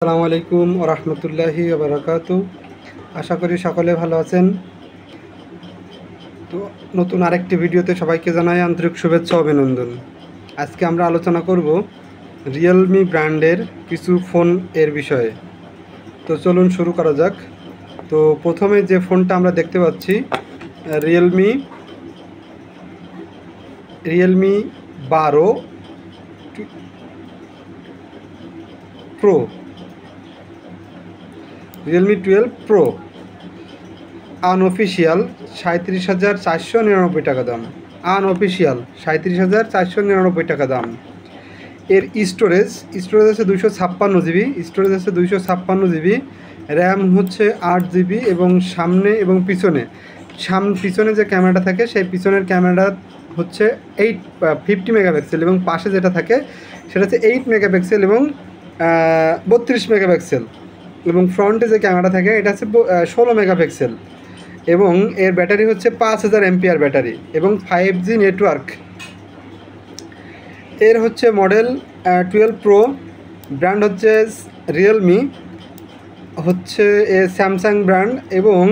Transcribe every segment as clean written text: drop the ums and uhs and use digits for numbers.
আসসালামু আলাইকুম ওয়া রাহমাতুল্লাহি ওয়া বারাকাতু। আশা করি সকলে ভালো আছেন। তো নতুন আরেকটি ভিডিওতে সবাইকে জানাই আন্তরিক শুভেচ্ছা ও অভিনন্দন। আজকে আমরা আলোচনা করব রিয়েলমি ব্র্যান্ডের কিছু ফোন এর বিষয়ে। তো চলুন শুরু করা যাক। তো প্রথমে যে ফোনটা আমরা দেখতে পাচ্ছি Realme 12 pro, Realme 12 pro unofficial 37,499 টাকা দাম। আনঅফিসিয়াল 37,499 টাকা দাম। এর স্টোরেজ আছে 256 জিবি, স্টোরেজ আছে 256 জিবি, র্যাম হচ্ছে 8 জিবি এবং সামনে এবং পিছনে যে ক্যামেরাটা থাকে সেই পিছনের ক্যামেরা হচ্ছে 50 মেগাপিক্সেল এবং পাশে যেটা থাকে সেটা হচ্ছে 8 মেগাপিক্সেল এবং 32 মেগাপিক্সেল এবং ফ্রন্টে যে ক্যামেরা থাকে এটা হচ্ছে 16 মেগাপিক্সেল এবং এর ব্যাটারি হচ্ছে 5000 এমপিআর ব্যাটারি এবং 5G নেটওয়ার্ক। এর হচ্ছে মডেল 12 প্রো, ব্র্যান্ড হচ্ছে রিয়েলমি, হচ্ছে স্যামসাং ব্র্যান্ড এবং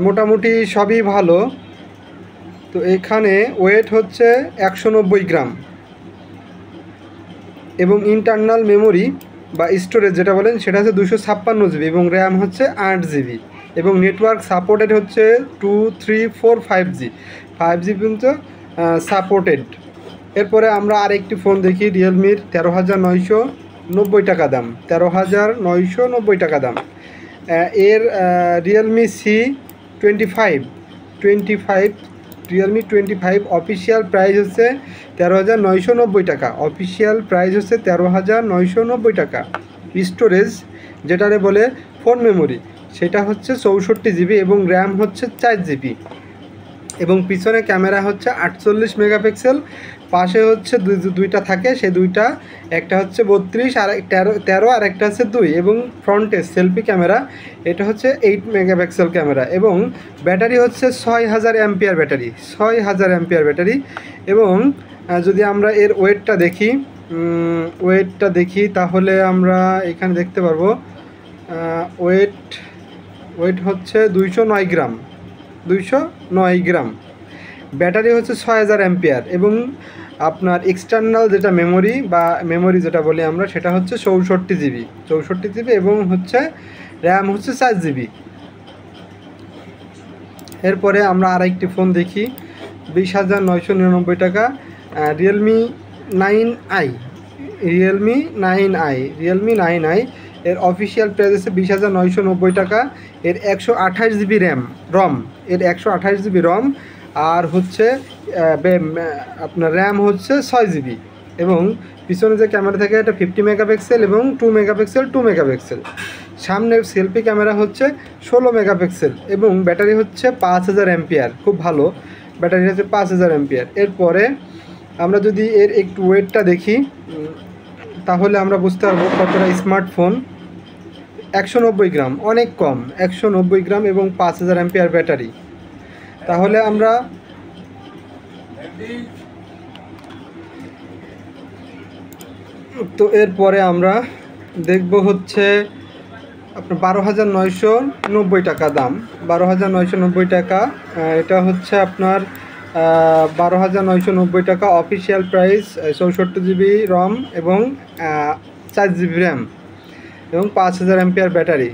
মোটামুটি সবই ভালো। তো এখানে ওয়েট হচ্ছে 190 গ্রাম এবং ইন্টারনাল মেমোরি বা স্টোরেজ যেটা বলেন সেটা হচ্ছে 256 জিবি এবং র্যাম হচ্ছে 8 জিবি এবং নেটওয়ার্ক সাপোর্টেড হচ্ছে 2, 3, 4, 5G পর্যন্ত সাপোর্টেড। এরপরে আমরা আরেকটি ফোন দেখি রিয়েলমির 13,990 টাকা দাম, 13,990 টাকা দাম। এর Realme C25 Realme 25 official price হচ্ছে 13,990 টাকা। অফিসিয়াল প্রাইস হচ্ছে 13,990 টাকা। স্টোরেজ যেটারে বলে ফোন মেমোরি সেটা হচ্ছে 64 জিবি এবং র্যাম হচ্ছে 4 জিবি এবং পিছনে ক্যামেরা হচ্ছে 48 মেগাপিক্সেল, পাশে হচ্ছে দুইটা থাকে, সেই দুইটা একটা হচ্ছে 32 আর 13 আর একটা হচ্ছে 2 এবং ফ্রন্টে সেলফি ক্যামেরা এটা হচ্ছে 8 মেগাপিক্সেল ক্যামেরা এবং ব্যাটারি হচ্ছে 6000 এমপিআর ব্যাটারি এবং যদি আমরা এর ওয়েটটা দেখি তাহলে আমরা এখানে দেখতে পারবো ওয়েট হচ্ছে 209 গ্রাম। ব্যাটারি হচ্ছে 6000 এমপিআর এবং আপনার এক্সটার্নাল যেটা মেমোরি যেটা বলি আমরা সেটা হচ্ছে 64 জিবি এবং হচ্ছে র্যাম হচ্ছে 4 জিবি। এরপরে আমরা আরেকটি ফোন দেখি 20,999 টাকা রিয়েলমি 9i। এর অফিসিয়াল প্রাইস আছে 20,990 টাকা। এর 128 জিবি রম আর হচ্ছে আপনার র্যাম হচ্ছে 6 জিবি এবং পিছনে যে ক্যামেরা থাকে এটা 50 মেগাপিক্সেল এবং 2 মেগাপিক্সেল। সামনের সেলফি ক্যামেরা হচ্ছে 16 মেগাপিক্সেল এবং ব্যাটারি হচ্ছে 5000 এমপিআর, খুব ভালো ব্যাটারি হচ্ছে 5000 এমপিআর। এরপরে আমরা যদি এর একটু ওয়েটটা দেখি তাহলে আমরা বুঝতে পারবো কতটা স্মার্টফোন। 190 গ্রাম, অনেক কম, 190 গ্রাম এবং 5000 এমপিআর ব্যাটারি। তাহলে আমরা তো এরপরে আমরা দেখব হচ্ছে আপনার 12,990 টাকা দাম, 12,990 টাকা। এটা হচ্ছে আপনার 12,990 টাকা। অফিসিয়াল প্রাইস 64 জিবি রম এবং 4 জিবি র্যাম এবং 5000 এমপিআর ব্যাটারি।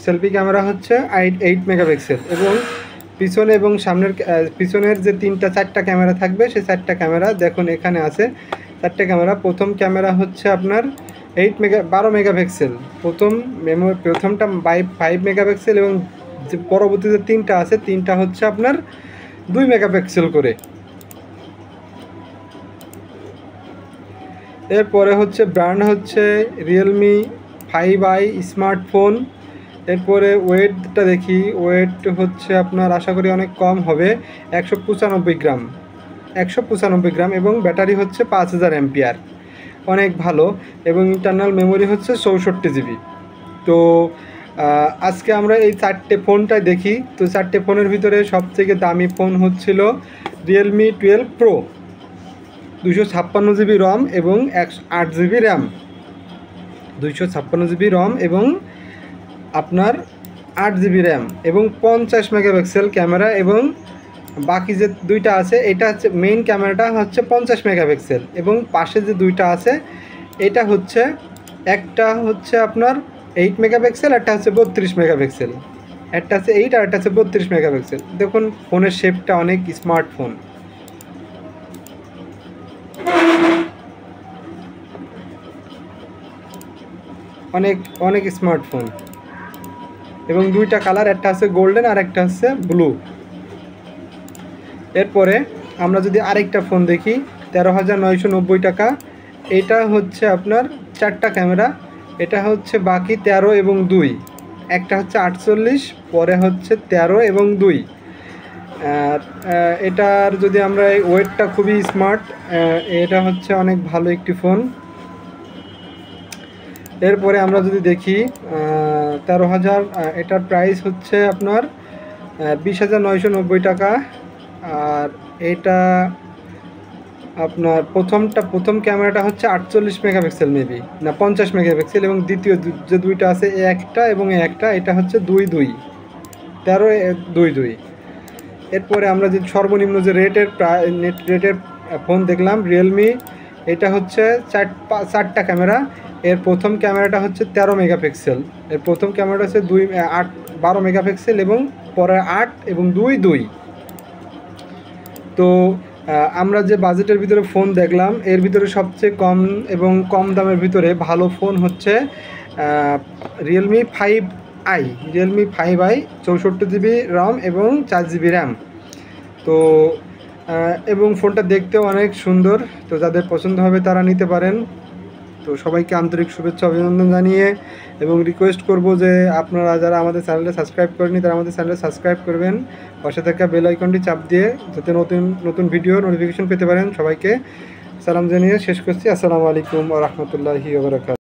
সেলফি ক্যামেরা হচ্ছে 8 মেগাপিক্সেল এবং পিছনে এবং পিছনের যে 4টা ক্যামেরা থাকবে সেই 4টা ক্যামেরা দেখুন এখানে আছে 4টা ক্যামেরা। প্রথম ক্যামেরা হচ্ছে আপনার 12 মেগাপিক্সেল, প্রথমটা 5 মেগাপিক্সেল এবং যে পরবর্তীতে 3টা আছে 3টা হচ্ছে আপনার 2 মেগাপিক্সেল করে। এরপরে হচ্ছে ব্র্যান্ড হচ্ছে রিয়েলমি 5i স্মার্টফোন। এরপরে ওয়েটটা দেখি, ওয়েট হচ্ছে আপনার আশা করি অনেক কম হবে, 195 গ্রাম এবং ব্যাটারি হচ্ছে 5000 এমপিআর, অনেক ভালো এবং ইন্টারনাল মেমোরি হচ্ছে 64 জিবি। তো আজকে আমরা এই 4টে ফোনটাই দেখি। তো 4টে ফোনের ভিতরে সবথেকে দামি ফোন হচ্ছিল রিয়েলমি 12 প্রো। 256 জিবি রম এবং 8 জিবি র্যাম। 256 জিবি রম এবং আপনার 8 জিবি র্যাম এবং 50 মেগাপিক্সেল ক্যামেরা, এবং বাকি যে দুইটা আছে এটা হচ্ছে মেইন ক্যামেরাটা হচ্ছে 50 মেগাপিক্সেল, এবং পাশে যে দুইটা আছে এটা হচ্ছে একটা হচ্ছে আপনার 8 মেগাপিক্সেল, একটা হচ্ছে 32 মেগাপিক্সেল। একটা আছে 8 আর একটা হচ্ছে 32 মেগাপিক্সেল। দেখুন ফোনের শেপটা অনেক স্মার্টফোন, অনেক অনেক স্মার্টফোন, এবং দুইটা কালার, একটা আছে গোল্ডেন আর একটা হচ্ছে ব্লু। এরপরে আমরা যদি আরেকটা ফোন দেখি 13,990 টাকা। এটা হচ্ছে আপনার 4টা ক্যামেরা, এটা হচ্ছে বাকি 13 এবং 2, একটা হচ্ছে 48, পরে হচ্ছে 13 এবং 2। আর এটার যদি আমরা এই ওয়েটটা খুবই স্মার্ট, এটা হচ্ছে অনেক ভালো একটি ফোন। এরপরে আমরা যদি দেখি 13,000, এটার প্রাইস হচ্ছে আপনার 20,990 টাকা। আর এটা আপনার প্রথম ক্যামেরাটা হচ্ছে 48 মেগাপিক্সেল মেবি, না 50 মেগাপিক্সেল, এবং দ্বিতীয় যে দুইটা আছে এ একটা এবং এ একটা, এটা হচ্ছে 2 13 2। এরপরে আমরা যে সর্বনিম্ন যে রেটের ফোন দেখলাম রিয়েলমি, এটা হচ্ছে 4টা ক্যামেরা। এর প্রথম ক্যামেরাটা হচ্ছে 13 মেগাপিক্সেল, এর প্রথম ক্যামেরাটা হচ্ছে 12 মেগাপিক্সেল, এবং পরে 8 এবং 2। তো আমরা যে বাজেটের ভিতরে ফোন দেখলাম এর ভিতরে সবচেয়ে কম এবং কম দামের ভিতরে ভালো ফোন হচ্ছে রিয়েলমি 5i। 64 জিবি রম এবং 4 জিবি র্যাম। তো এবং ফোনটা দেখতেও অনেক সুন্দর, তো যাদের পছন্দ হবে তারা নিতে পারেন। তো সবাইকে আন্তরিক শুভেচ্ছা অভিনন্দন জানিয়ে এবং রিকোয়েস্ট করব যে আপনারা যারা আমাদের চ্যানেলে সাবস্ক্রাইব করেনি তারা আমাদের চ্যানেলে সাবস্ক্রাইব করবেন, পাশে থাকা বেল আইকনটি চাপ দিয়ে যাতে নতুন ভিডিও নোটিফিকেশন পেতে পারেন। সবাইকে সালাম জানিয়ে শেষ করছি। আসসালামু আলাইকুম ওয়া রাহমাতুল্লাহি ওয়া বারাকাতুহু।